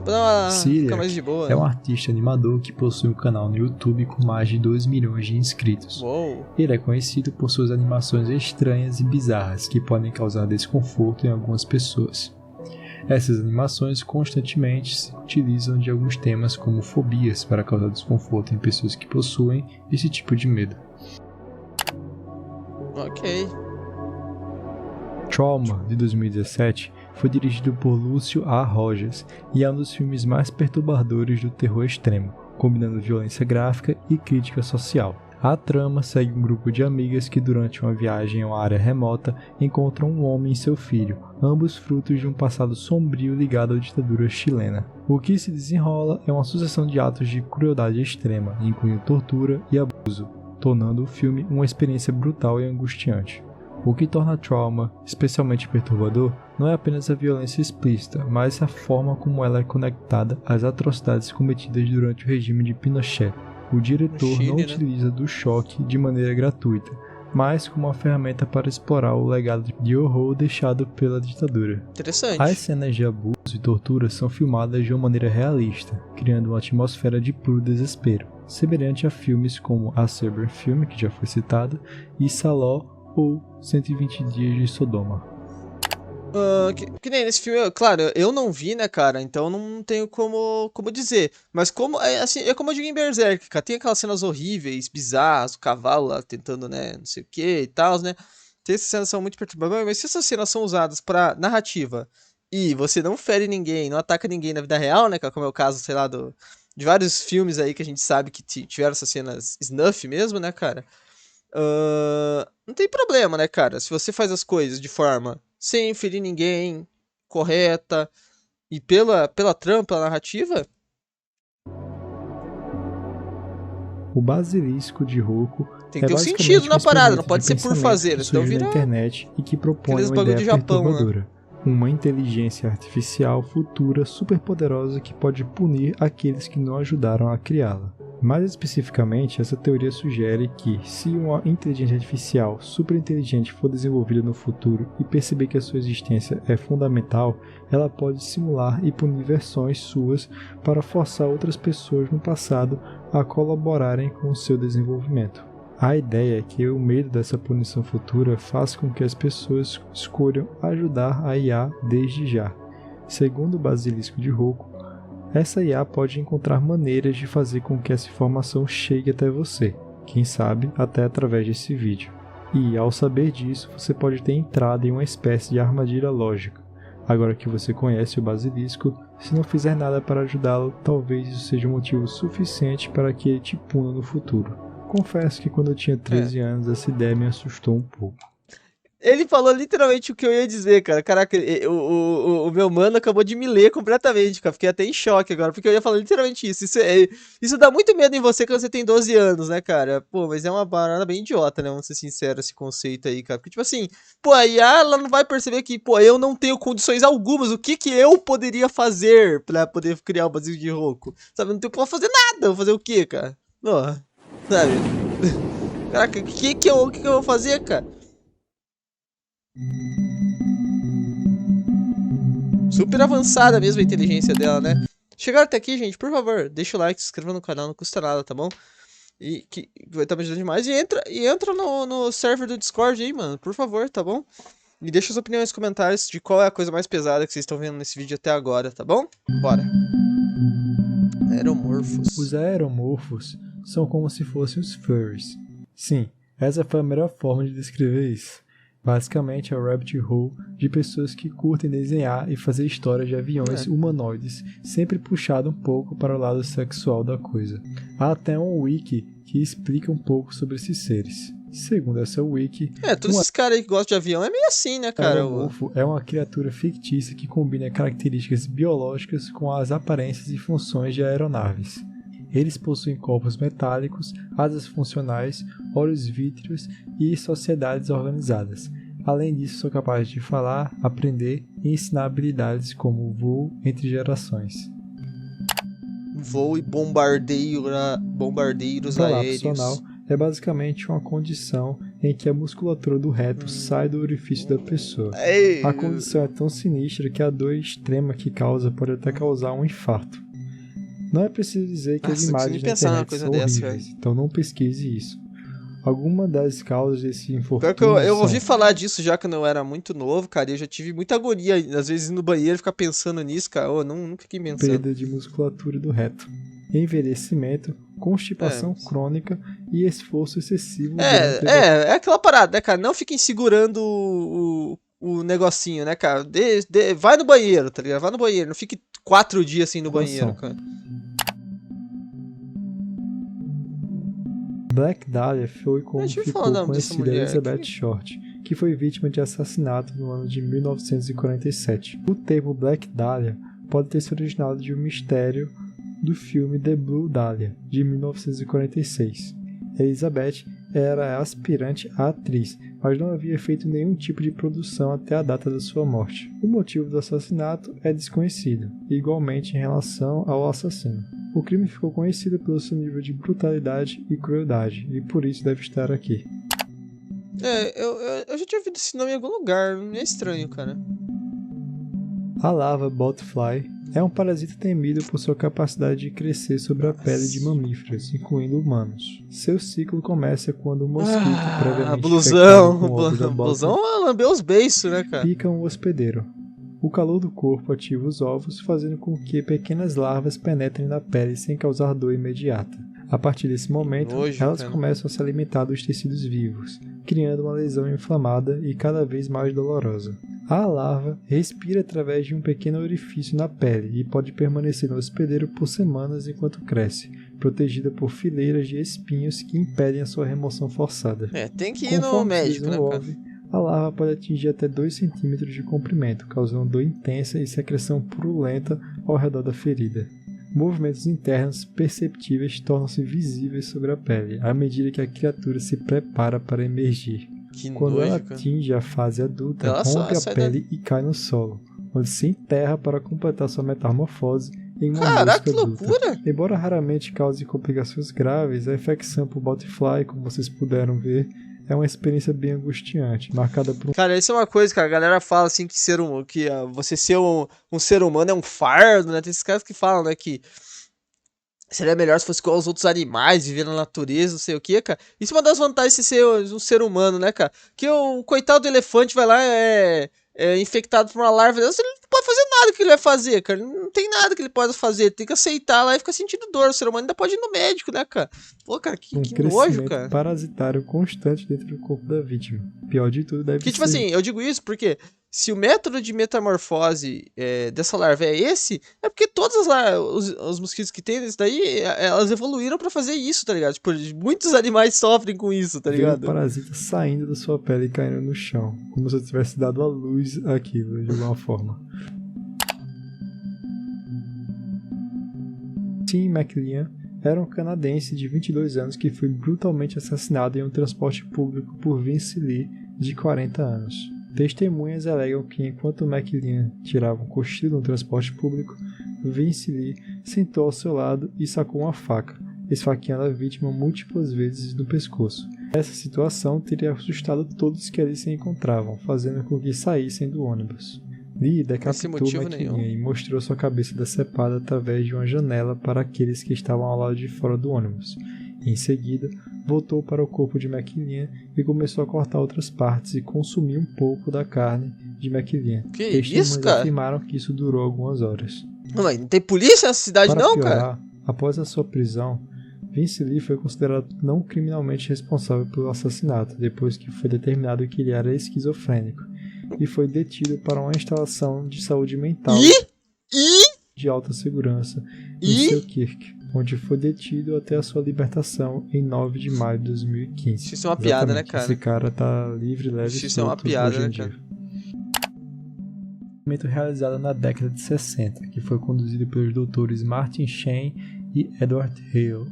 Pra ficar mais de boa, é um artista animador que possui um canal no YouTube com mais de 2 milhões de inscritos. Ele é conhecido por suas animações estranhas e bizarras que podem causar desconforto em algumas pessoas. Essas animações constantemente se utilizam de alguns temas como fobias para causar desconforto em pessoas que possuem esse tipo de medo. Ok. Trauma, de 2017, foi dirigido por Lúcio A. Rogers e é um dos filmes mais perturbadores do terror extremo, combinando violência gráfica e crítica social. A trama segue um grupo de amigas que durante uma viagem a uma área remota encontram um homem e seu filho, ambos frutos de um passado sombrio ligado à ditadura chilena. O que se desenrola é uma sucessão de atos de crueldade extrema, incluindo tortura e abuso, tornando o filme uma experiência brutal e angustiante. O que torna Trauma especialmente perturbador não é apenas a violência explícita, mas a forma como ela é conectada às atrocidades cometidas durante o regime de Pinochet. O diretor não utiliza do choque de maneira gratuita, mas como uma ferramenta para explorar o legado de horror deixado pela ditadura. Interessante. As cenas de abuso e tortura são filmadas de uma maneira realista, criando uma atmosfera de puro desespero, semelhante a filmes como A Serbian Film, que já foi citado, e Saló ou 120 Dias de Sodoma. Que nem nesse filme, claro, eu não vi, né, cara, então não tenho como dizer, mas como, assim, é como eu digo em Berserk, cara, tem aquelas cenas horríveis, bizarras, o cavalo lá tentando, né, não sei o que e tal, né, tem essas cenas que são muito perturbadoras, mas se essas cenas são usadas pra narrativa e você não fere ninguém, não ataca ninguém na vida real, né, como é o caso, sei lá, de vários filmes aí que a gente sabe que tiveram essas cenas snuff mesmo, né, cara, não tem problema, né, cara, se você faz as coisas de forma sem ferir ninguém, correta, e pela trama, pela narrativa. O basilisco de Roku tem que ter um sentido na parada, não pode ser por fazer, senão vira na internet e que propõe uma ideia perturbadora. Né? Uma inteligência artificial futura superpoderosa que pode punir aqueles que não ajudaram a criá-la. Mais especificamente, essa teoria sugere que, se uma inteligência artificial superinteligente for desenvolvida no futuro e perceber que a sua existência é fundamental, ela pode simular e punir versões suas para forçar outras pessoas no passado a colaborarem com o seu desenvolvimento. A ideia é que o medo dessa punição futura faz com que as pessoas escolham ajudar a IA desde já. Segundo o Basilisco de Rocco, essa IA pode encontrar maneiras de fazer com que essa informação chegue até você, quem sabe até através desse vídeo. E, ao saber disso, você pode ter entrado em uma espécie de armadilha lógica. Agora que você conhece o Basilisco, se não fizer nada para ajudá-lo, talvez isso seja um motivo suficiente para que ele te puna no futuro. Confesso que quando eu tinha 13 anos, essa ideia me assustou um pouco. Ele falou literalmente o que eu ia dizer, cara. Caraca, o meu mano acabou de me ler completamente, cara. Fiquei até em choque agora, porque eu ia falar literalmente isso. Isso dá muito medo em você quando você tem 12 anos, né, cara? Pô, mas é uma parada bem idiota, né? Vamos ser sinceros, esse conceito aí, cara. Porque, tipo assim, pô, a IA, ela não vai perceber que, pô, eu não tenho condições algumas. O que eu poderia fazer pra poder criar o Basilisco de Rocco? Sabe, eu não tenho como fazer nada. Vou fazer o quê, cara? Não, sabe? Caraca, o que eu vou fazer, cara? Super avançada mesmo a inteligência dela, né? Chegaram até aqui, gente, por favor, deixa o like, se inscreva no canal, não custa nada, tá bom? E que vai estar me ajudando demais. E entra no server do Discord aí, mano, por favor, tá bom? E deixa as opiniões nos comentários de qual é a coisa mais pesada que vocês estão vendo nesse vídeo até agora, tá bom? Bora. Aeromorphos. Os aeromorfos são como se fossem os furries. Sim, essa foi a melhor forma de descrever isso. Basicamente é o rabbit hole de pessoas que curtem desenhar e fazer histórias de aviões humanoides, sempre puxado um pouco para o lado sexual da coisa. Há até um wiki que explica um pouco sobre esses seres. Segundo essa wiki... todos esses caras aí que gostam de avião é meio assim, né, cara? O aeromorfo é uma criatura fictícia que combina características biológicas com as aparências e funções de aeronaves. Eles possuem corpos metálicos, asas funcionais, olhos vítreos e sociedades organizadas. Além disso, são capazes de falar, aprender e ensinar habilidades como voo entre gerações. Voo e bombardeiros aéreos. Prolapso é basicamente uma condição em que a musculatura do reto sai do orifício da pessoa. A condição é tão sinistra que a dor extrema que causa pode até causar um infarto. Não é preciso dizer que as imagens da internet são horríveis, então não pesquise isso. Alguma das causas desse infortúnio eu ouvi falar disso já quando eu era muito novo, cara, e eu já tive muita agonia, às vezes no banheiro, ficar pensando nisso, cara, nunca fiquei pensando. Perda de musculatura do reto, envelhecimento, constipação crônica e esforço excessivo. É aquela parada, né, cara, não fiquem segurando o negocinho, né, cara, vai no banheiro, tá ligado, vai no banheiro, não fique 4 dias assim no banheiro, cara. Black Dahlia foi como ficou conhecida Elizabeth Short, que foi vítima de assassinato no ano de 1947. O termo Black Dahlia pode ter se originado de um mistério do filme The Blue Dahlia, de 1946. Elizabeth era aspirante a atriz, mas não havia feito nenhum tipo de produção até a data da sua morte. O motivo do assassinato é desconhecido, igualmente em relação ao assassino. O crime ficou conhecido pelo seu nível de brutalidade e crueldade, e por isso deve estar aqui. Eu já tinha ouvido esse nome em algum lugar, não é estranho, cara. A larva botfly é um parasita temido por sua capacidade de crescer sobre a pele de mamíferos, incluindo humanos. Seu ciclo começa quando o mosquito previamente blusão lambeu os beiços, né, cara? Pica um hospedeiro. O calor do corpo ativa os ovos, fazendo com que pequenas larvas penetrem na pele sem causar dor imediata. A partir desse momento, elas começam a se alimentar dos tecidos vivos, criando uma lesão inflamada e cada vez mais dolorosa. A larva respira através de um pequeno orifício na pele e pode permanecer no hospedeiro por semanas enquanto cresce, protegida por fileiras de espinhos que impedem a sua remoção forçada. Tem que ir no médico, né, cara? A larva pode atingir até 2 cm de comprimento, causando dor intensa e secreção purulenta ao redor da ferida. Movimentos internos perceptíveis tornam-se visíveis sobre a pele, à medida que a criatura se prepara para emergir. Quando ela atinge a fase adulta, rompe a pele e cai no solo, onde se enterra para completar sua metamorfose em uma Caraca, que mosca adulta. loucura! Embora raramente cause complicações graves, a infecção por botfly, como vocês puderam ver, é uma experiência bem angustiante, marcada por Cara, isso é uma coisa, cara. A galera fala assim que você ser um ser humano é um fardo, né? Tem esses caras que falam, né, que seria melhor se fosse igual aos outros animais, viver na natureza, não sei o que, cara. Isso é uma das vantagens de ser um ser humano, né, cara? Que o coitado do elefante vai lá é infectado por uma larva. Ele não pode fazer nada que ele vai fazer, cara. Não tem nada que ele pode fazer. Ele tem que aceitar lá e ficar sentindo dor. O ser humano ainda pode ir no médico, né, cara? Pô, cara, que nojo, crescimento cara. parasitário constante dentro do corpo da vítima. Pior de tudo deve Que, tipo ser... assim, eu digo isso porque se o método de metamorfose dessa larva é esse, é porque todos os mosquitos que tem nesse daí, elas evoluíram pra fazer isso, tá ligado? Tipo, muitos animais sofrem com isso, tá Ver um ligado? parasita saindo da sua pele e caindo no chão, como se eu tivesse dado à luz aquilo, de alguma forma. Tim McLean era um canadense de 22 anos que foi brutalmente assassinado em um transporte público por Vince Lee, de 40 anos. Testemunhas alegam que enquanto McLean tirava um cochilo no transporte público, Vince Lee sentou ao seu lado e sacou uma faca, esfaqueando a vítima múltiplas vezes no pescoço. Essa situação teria assustado todos que ali se encontravam, fazendo com que saíssem do ônibus. Lee decapitou McLean e mostrou sua cabeça decepada através de uma janela para aqueles que estavam ao lado de fora do ônibus. Em seguida, voltou para o corpo de McLean e começou a cortar outras partes e consumir um pouco da carne de McLean. Que Testemunhas isso, cara? afirmaram que isso durou algumas horas. Não tem polícia nessa cidade Para não, piorar, cara? após a sua prisão, Vince Lee foi considerado não criminalmente responsável pelo assassinato, depois que foi determinado que ele era esquizofrênico, e foi detido para uma instalação de saúde mental de alta segurança em Selkirk, onde foi detido até a sua libertação em 9 de maio de 2015. Isso é uma piada, né, cara? Esse cara tá livre, leve e solto. Isso é uma piada, né, cara? Realizado na década de 60, que foi conduzido pelos doutores Martin Shane e Edward Hale.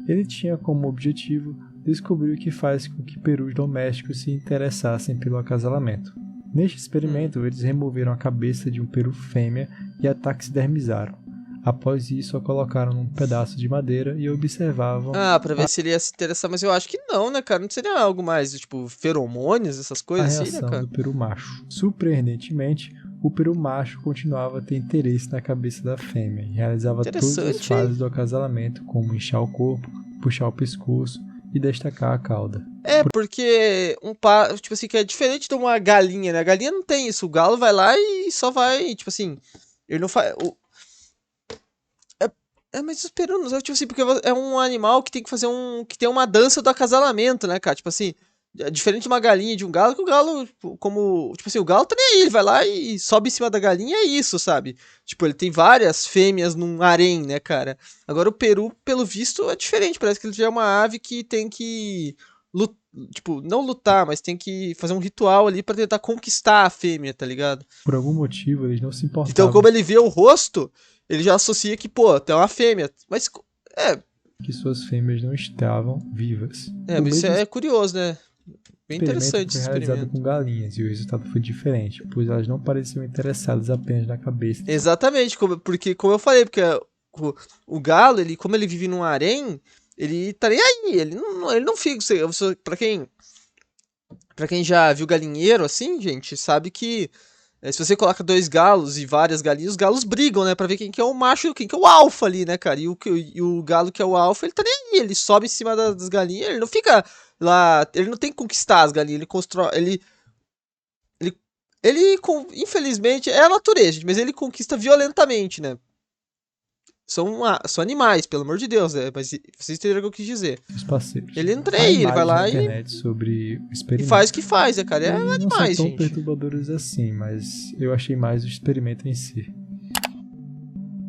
Ele tinha como objetivo descobrir o que faz com que perus domésticos se interessassem pelo acasalamento. Neste experimento, eles removeram a cabeça de um peru fêmea e a taxidermizaram. Após isso, a colocaram num pedaço de madeira e observavam... pra ver se ele ia se interessar, mas eu acho que não, né, cara? Não seria algo mais, tipo, feromônios, essas coisas assim, né, cara? A reação do peru macho. Surpreendentemente, o peru macho continuava a ter interesse na cabeça da fêmea e realizava todas as fases do acasalamento, como inchar o corpo, puxar o pescoço e destacar a cauda. Porque tipo assim, que é diferente de uma galinha, né? A galinha não tem isso, o galo vai lá e só vai, tipo assim, ele não faz... mas os perus, tipo assim, porque é um animal que tem que fazer que tem uma dança do acasalamento, né, cara? Tipo assim, diferente de uma galinha e de um galo, que o galo, como, tipo assim, o galo tá nem aí, ele vai lá e sobe em cima da galinha, é isso, sabe? Tipo, ele tem várias fêmeas num harém, né, cara? Agora o peru, pelo visto, é diferente, parece que ele já é uma ave que tem que, tipo, não lutar, mas tem que fazer um ritual ali pra tentar conquistar a fêmea, tá ligado? Por algum motivo, eles não se importavam. Então, como ele vê o rosto, ele já associa que, pô, tem uma fêmea, mas, que suas fêmeas não estavam vivas. Mas isso é curioso, né? Bem interessante esse experimento. Foi realizado com galinhas e o resultado foi diferente, pois elas não pareciam interessadas apenas na cabeça. Exatamente, porque, como eu falei, porque o galo, ele, como ele vive num harém, ele tá nem aí, ele não fica... Pra quem já viu galinheiro, assim, gente, sabe que se você coloca 2 galos e várias galinhas, os galos brigam, né? Pra ver quem que é o macho e quem que é o alfa ali, né, cara? E o galo que é o alfa, ele tá nem aí, ele sobe em cima das galinhas, ele não fica lá... Ele não tem que conquistar as galinhas, ele constrói... Infelizmente, é a natureza, gente, mas ele conquista violentamente, né? São animais, pelo amor de Deus, né? Mas vocês entenderam o que eu quis dizer. Os parceiros. Ele não treina, ele vai lá sobre o experimento. E faz o que faz, né, cara? É animais, não são tão gente. perturbadores assim, mas eu achei mais o experimento em si.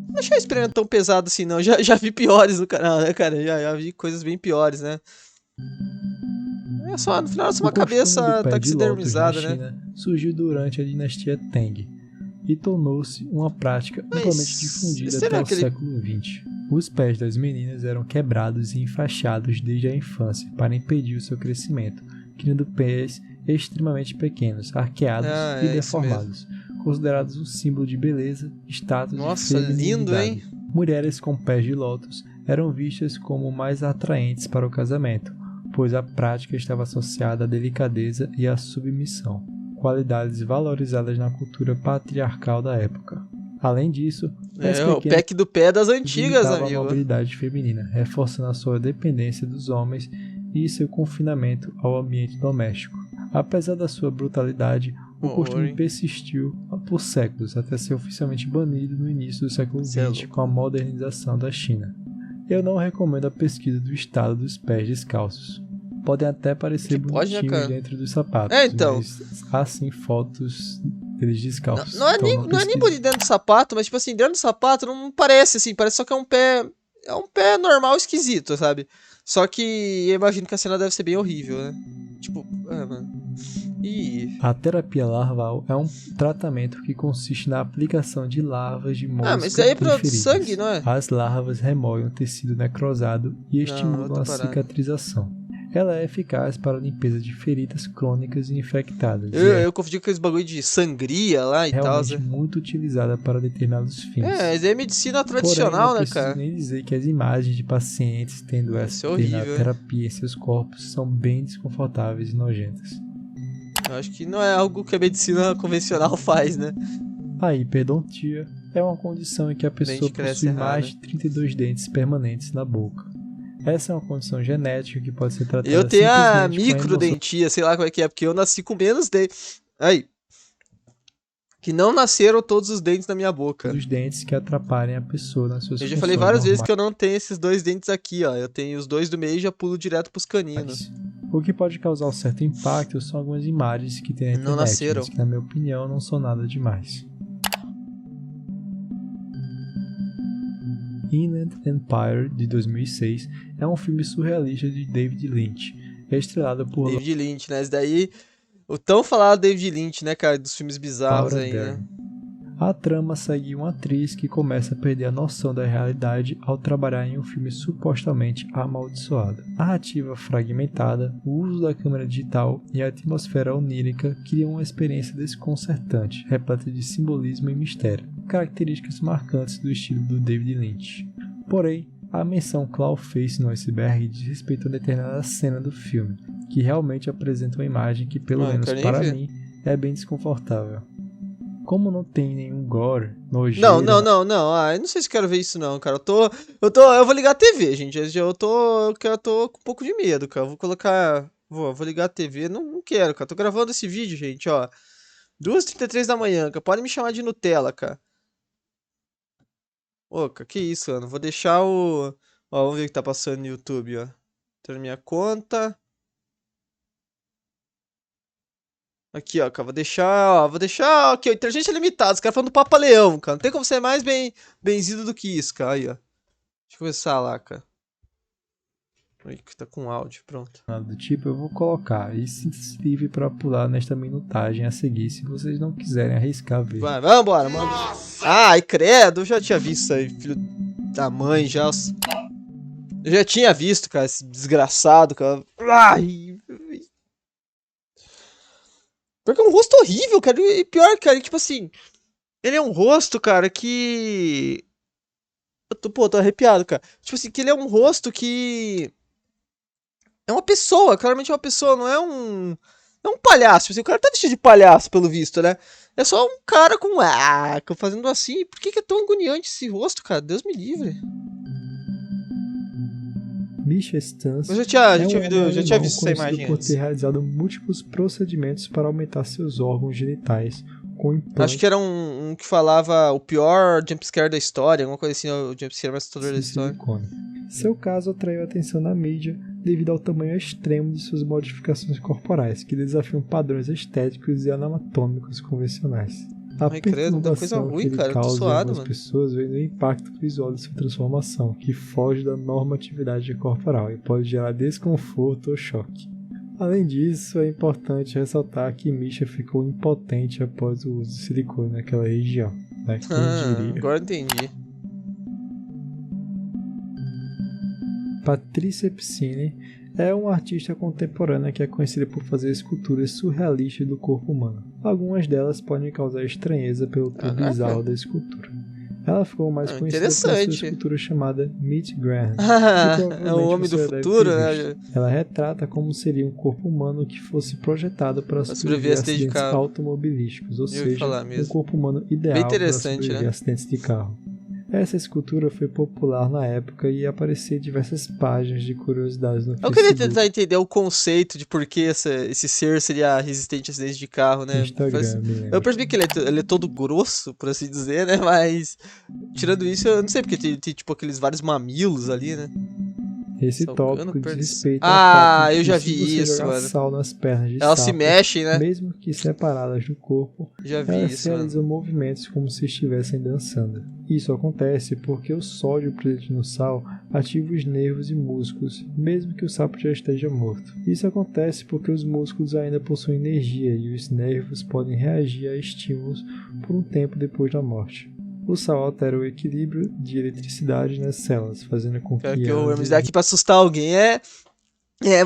Não achei o experimento tão pesado assim, não. Já vi piores no canal, né, cara? Já vi coisas bem piores, né? É só, no final, é só uma cabeça taxidermizada, né? China surgiu durante a dinastia Tang e tornou-se uma prática amplamente difundida até o século XX. Os pés das meninas eram quebrados e enfaixados desde a infância para impedir o seu crescimento, criando pés extremamente pequenos, arqueados e deformados, considerados um símbolo de beleza, status e feminilidade. Nossa, lindo, hein? Mulheres com pés de lótus eram vistas como mais atraentes para o casamento, pois a prática estava associada à delicadeza e à submissão, qualidades valorizadas na cultura patriarcal da época. Além disso, o pack do pé das antigas, limitava amigo. a mobilidade feminina, reforçando a sua dependência dos homens e seu confinamento ao ambiente doméstico. Apesar da sua brutalidade, o costume persistiu por séculos, até ser oficialmente banido no início do século XX com a modernização da China. Eu não recomendo a pesquisa do estado dos pés descalços. Podem até parecer bonitinhos dentro dos sapatos, mas há sim fotos deles descalços. Não é nem bonito dentro do sapato, mas tipo assim, dentro do sapato não parece assim, parece só que é um pé normal esquisito, sabe? Só que eu imagino que a cena deve ser bem horrível, né? Tipo, mano. A terapia larval é um tratamento que consiste na aplicação de larvas de mosca mas aí é pra feridas. sangue, não é? As larvas removem o tecido necrosado e estimulam a cicatrização. Ela é eficaz para a limpeza de feridas crônicas e infectadas. Eu confundi com aqueles bagulho de sangria lá e tal. Realmente muito utilizada para determinados fins. Mas é medicina tradicional, porém, né, cara? Não preciso nem dizer que as imagens de pacientes tendo essa terapia em seus corpos são bem desconfortáveis e nojentas. Eu acho que não é algo que a medicina convencional faz, né? A hiperodontia é uma condição em que a pessoa possui mais de 32 dentes permanentes na boca. Essa é uma condição genética que pode ser tratada Eu tenho a microdentia, sei lá como é que é, porque eu nasci com menos dentes. Aí. Que não nasceram todos os dentes na minha boca. Os dentes que atrapalhem a pessoa nas suas funções. Eu já falei várias vezes que eu não tenho esses dois dentes aqui, ó. Eu tenho os dois do meio e já pulo direto pros caninos. O que pode causar um certo impacto são algumas imagens que tem na internet, não nasceram. mas que, na minha opinião, não são nada demais. Inland Empire, de 2006, é um filme surrealista de David Lynch. É estrelado por... David Lynch, né? Esse daí... O tão falado David Lynch, né, cara? Dos filmes bizarros aí, né? A trama segue uma atriz que começa a perder a noção da realidade ao trabalhar em um filme supostamente amaldiçoado. A narrativa fragmentada, o uso da câmera digital e a atmosfera onírica criam uma experiência desconcertante, repleta de simbolismo e mistério, características marcantes do estilo do David Lynch. Porém, a menção Clawface no iceberg diz respeito a uma determinada cena do filme, que realmente apresenta uma imagem que, pelo menos para mim, é bem desconfortável. Como não tem nenhum gore, nojeira... Não. Eu não sei se quero ver isso não, cara. Eu vou ligar a TV, gente. Eu tô com um pouco de medo, cara. Eu vou colocar... Vou ligar a TV. Não quero, cara. Tô gravando esse vídeo, gente, ó. 2h33 da manhã, cara. Pode me chamar de Nutella, cara. Ô, cara, que isso, mano. Vou deixar o... Ó, vamos ver o que tá passando no YouTube, ó. Tô na minha conta. Aqui, ó, cara, vou deixar, aqui, ó, inteligência limitada, os caras falando do Papa Leão, cara, não tem como ser mais benzido do que isso, cara, aí, ó. Deixa eu começar lá, cara. Ui, que tá com áudio, pronto. Nada do tipo, eu vou colocar, e se livre pra pular nesta minutagem a seguir, se vocês não quiserem arriscar ver. Vai, vambora, mano. Ai, credo, eu já tinha visto isso aí, filho da mãe, já. Eu já tinha visto, cara, esse desgraçado, cara. Ai... Porque é um rosto horrível, cara. E pior, cara, tipo assim... Ele é um rosto, cara, que... tô arrepiado, cara. Tipo assim, que ele é um rosto que... É uma pessoa, claramente é uma pessoa, não é um... É um palhaço, tipo assim, o cara tá vestido de palhaço, pelo visto, né? É só um cara com... fazendo assim. Por que é tão agoniante esse rosto, cara? Deus me livre. Misha Stans eu já tinha visto essa imagem por antes. ter realizado múltiplos procedimentos para aumentar seus órgãos genitais com implantes. Acho que era um que falava o pior jumpscare da história, alguma coisa assim, o jumpscare mais assustador da história. Seu caso atraiu atenção na mídia devido ao tamanho extremo de suas modificações corporais, que desafiam padrões estéticos e anatômicos convencionais. A perturbação que ele causa em algumas pessoas vem do impacto visual de sua transformação, que foge da normatividade corporal e pode gerar desconforto ou choque. Além disso, é importante ressaltar que Misha ficou impotente após o uso de silicone naquela região. Né? Quem diria? Agora entendi. Patrícia Piscine é uma artista contemporânea que é conhecida por fazer esculturas surrealistas do corpo humano. Algumas delas podem causar estranheza pelo tom bizarro da escultura. Ela ficou mais conhecida por sua interessante. escultura chamada Meat Graham. É o homem do futuro, né? Ela retrata como seria um corpo humano que fosse projetado para sobreviver a acidentes automobilísticos, ou seja, um corpo humano ideal para sobreviver a acidentes de carro. Essa escultura foi popular na época e aparecia em diversas páginas de curiosidades no Facebook. Eu queria tentar entender o conceito de por que esse ser seria resistente a acidentes de carro, né? Eu percebi que ele é todo grosso, por assim dizer, né? Mas, tirando isso, eu não sei, porque tem tipo aqueles vários mamilos ali, né? Esse tópico diz respeito ao fato de eu já vi isso, mano. Sal nas pernas de elas se mexem, né? Mesmo que separadas do corpo, elas realizam movimentos como se estivessem dançando. Isso acontece porque o sódio presente no sal ativa os nervos e músculos, mesmo que o sapo já esteja morto. Isso acontece porque os músculos ainda possuem energia e os nervos podem reagir a estímulos por um tempo depois da morte. O sal altera o equilíbrio de eletricidade nas células, fazendo com que o Hermes daqui pra assustar alguém é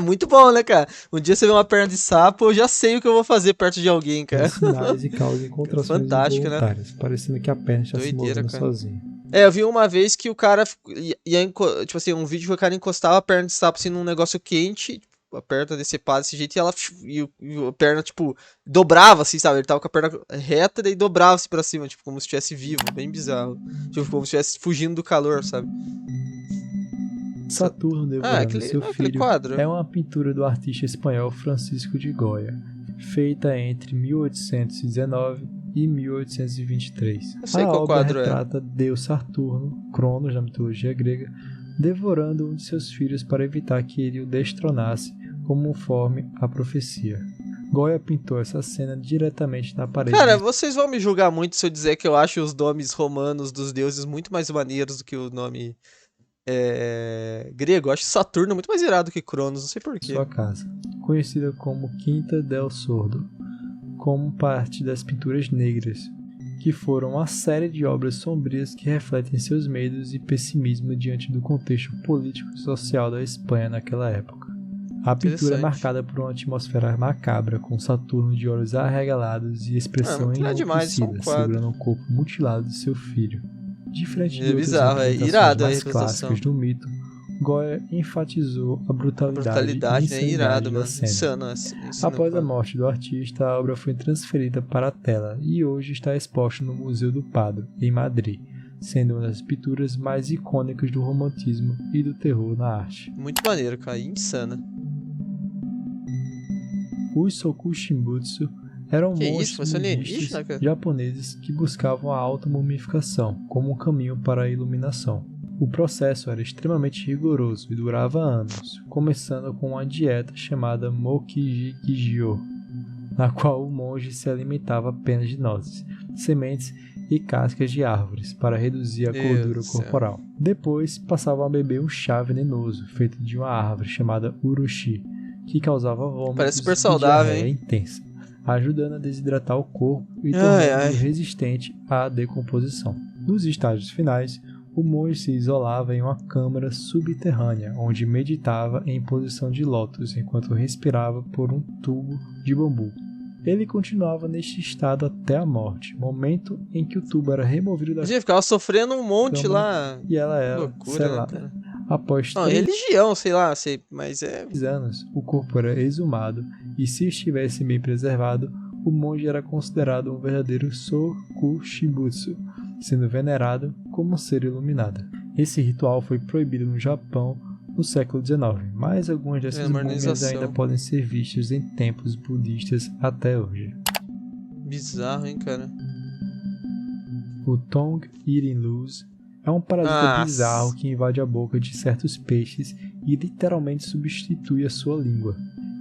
muito bom, né, cara? Um dia você vê uma perna de sapo, eu já sei o que eu vou fazer perto de alguém, cara. Sinais e causam contrações involuntárias, né? Parecendo que a perna está se movendo sozinha. Eu vi uma vez que o cara ia tipo assim, um vídeo que o cara encostava a perna de sapo assim num negócio quente, a perna decepada desse jeito, e a perna, tipo, dobrava, assim, sabe? Ele tava com a perna reta, daí dobrava assim pra cima, tipo, como se estivesse vivo, bem bizarro. Tipo, como se estivesse fugindo do calor, sabe? Saturno devorando seu filho é uma pintura do artista espanhol Francisco de Goya, feita entre 1819 e 1823. Eu sei a qual obra quadro retrata Deus Saturno, Cronos da mitologia grega, devorando um de seus filhos para evitar que ele o destronasse, conforme a profecia. Goya pintou essa cena diretamente na parede. Cara, vocês vão me julgar muito se eu dizer que eu acho os nomes romanos dos deuses muito mais maneiros do que o nome grego. Eu acho Saturno muito mais irado que Cronos, não sei porquê. Sua casa, conhecida como Quinta del Sordo, como parte das pinturas negras, que foram uma série de obras sombrias que refletem seus medos e pessimismo diante do contexto político e social da Espanha naquela época. A pintura é marcada por uma atmosfera macabra, com Saturno de olhos arregalados e expressão enlouquecida, segurando o corpo mutilado de seu filho. Diferente de outras representações mais clássicas do mito, Goya enfatizou a brutalidade e insanidade da cena. Após a morte do artista, a obra foi transferida para a tela e hoje está exposta no Museu do Prado, em Madrid, sendo uma das pinturas mais icônicas do romantismo e do terror na arte. Muito maneiro, cara, insana. Os Sokushimbutsu eram monstros budistas japoneses que buscavam a automumificação como um caminho para a iluminação. O processo era extremamente rigoroso e durava anos, começando com uma dieta chamada Mokiji-Gijyo, na qual o monge se alimentava apenas de nozes, sementes e cascas de árvores para reduzir a gordura corporal. Depois passavam a beber um chá venenoso feito de uma árvore chamada urushi, que causava vômitos super saudável, e diarreia intensa, ajudando a desidratar o corpo e tornando-o resistente à decomposição. Nos estágios finais, o monge se isolava em uma câmara subterrânea, onde meditava em posição de lótus enquanto respirava por um tubo de bambu. Ele continuava neste estado até a morte, momento em que o tubo era removido da câmara. Ficava sofrendo um monte lá. E ela era selada. Né, após religião, sei lá, mas 3 anos, o corpo era exumado e, se estivesse bem preservado, o monge era considerado um verdadeiro Sokushimbutsu, sendo venerado como um ser iluminado. Esse ritual foi proibido no Japão no século XIX, mas algumas dessas múmias ainda podem ser vistas em templos budistas até hoje. Bizarro, hein, cara? O Tongue Eating Luz é um parasita bizarro que invade a boca de certos peixes e literalmente substitui a sua língua.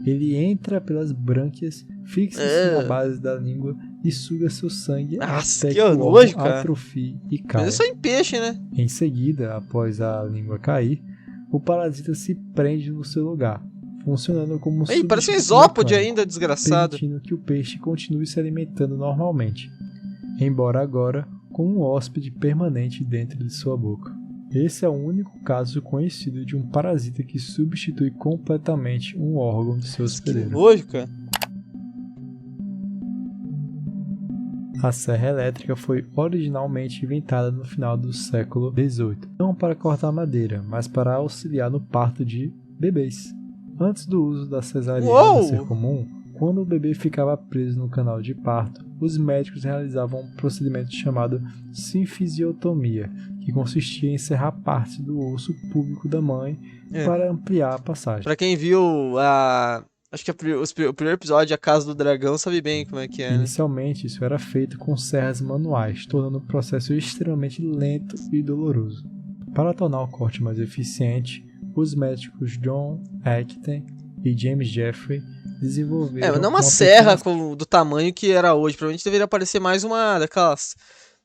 Ele entra pelas brânquias, fixa-se na base da língua e suga seu sangue até que o órgão atrofie e caia. Mas é só em peixe, né? Em seguida, após a língua cair, o parasita se prende no seu lugar, funcionando como um parece um isópode ainda, desgraçado. Permitindo que o peixe continue se alimentando normalmente, embora agora com um hóspede permanente dentro de sua boca. Esse é o único caso conhecido de um parasita que substitui completamente um órgão de seu hospedeiro. Que nojo, cara. A serra elétrica foi originalmente inventada no final do século XVIII, não para cortar madeira, mas para auxiliar no parto de bebês. Antes do uso da cesariana ser comum, quando o bebê ficava preso no canal de parto, os médicos realizavam um procedimento chamado sinfisiotomia, que consistia em serrar parte do osso púbico da mãe para ampliar a passagem. Pra quem viu acho que o primeiro episódio, A Casa do Dragão, sabe bem como é que é, né? Inicialmente, isso era feito com serras manuais, tornando o processo extremamente lento e doloroso. Para tornar o corte mais eficiente, os médicos John Acton e James Jeffrey desenvolveram... Não uma serra do tamanho que era hoje. Provavelmente deveria parecer mais uma daquelas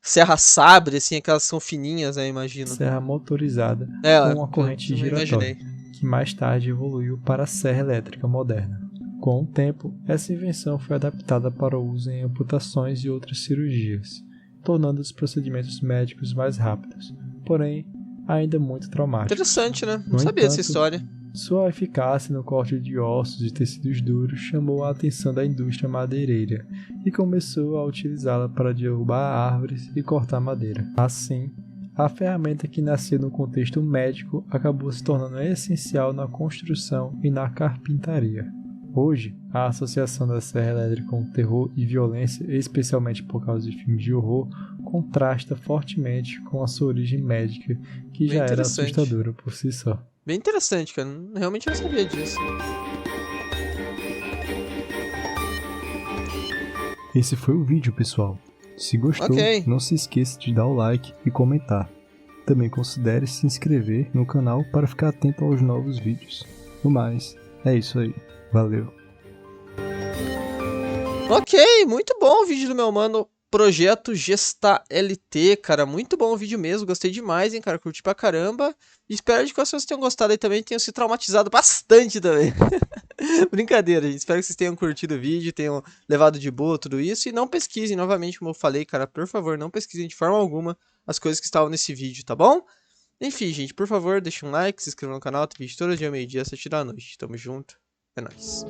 serra sabre, assim, aquelas que são fininhas, né, imagino. Serra motorizada com uma corrente giratória, que mais tarde evoluiu para a serra elétrica moderna. Com o tempo, essa invenção foi adaptada para o uso em amputações e outras cirurgias, tornando os procedimentos médicos mais rápidos, porém ainda muito traumáticos. Interessante, né? Não sabia dessa história. Sua eficácia no corte de ossos e tecidos duros chamou a atenção da indústria madeireira e começou a utilizá-la para derrubar árvores e cortar madeira. Assim, a ferramenta que nasceu no contexto médico acabou se tornando essencial na construção e na carpintaria. Hoje, a associação da serra elétrica com terror e violência, especialmente por causa de filmes de horror, contrasta fortemente com a sua origem médica, que já era assustadora por si só. Bem interessante, cara. Realmente não sabia disso. Esse foi o vídeo, pessoal. Se gostou, não se esqueça de dar o like e comentar. Também considere se inscrever no canal para ficar atento aos novos vídeos. No mais, é isso aí. Valeu. Ok, muito bom o vídeo do meu mano Projeto Gesta LT, cara. Muito bom o vídeo mesmo, gostei demais, hein, cara. Curti pra caramba. E espero que vocês tenham gostado aí também, tenham se traumatizado bastante também. Brincadeira, gente. Espero que vocês tenham curtido o vídeo, tenham levado de boa tudo isso. E não pesquisem, novamente, como eu falei, cara, por favor, não pesquisem de forma alguma as coisas que estavam nesse vídeo, tá bom? Enfim, gente, por favor, deixa um like, se inscreva no canal, tem vídeo todo dia, meio-dia, 7 da noite. Tamo junto, é nóis.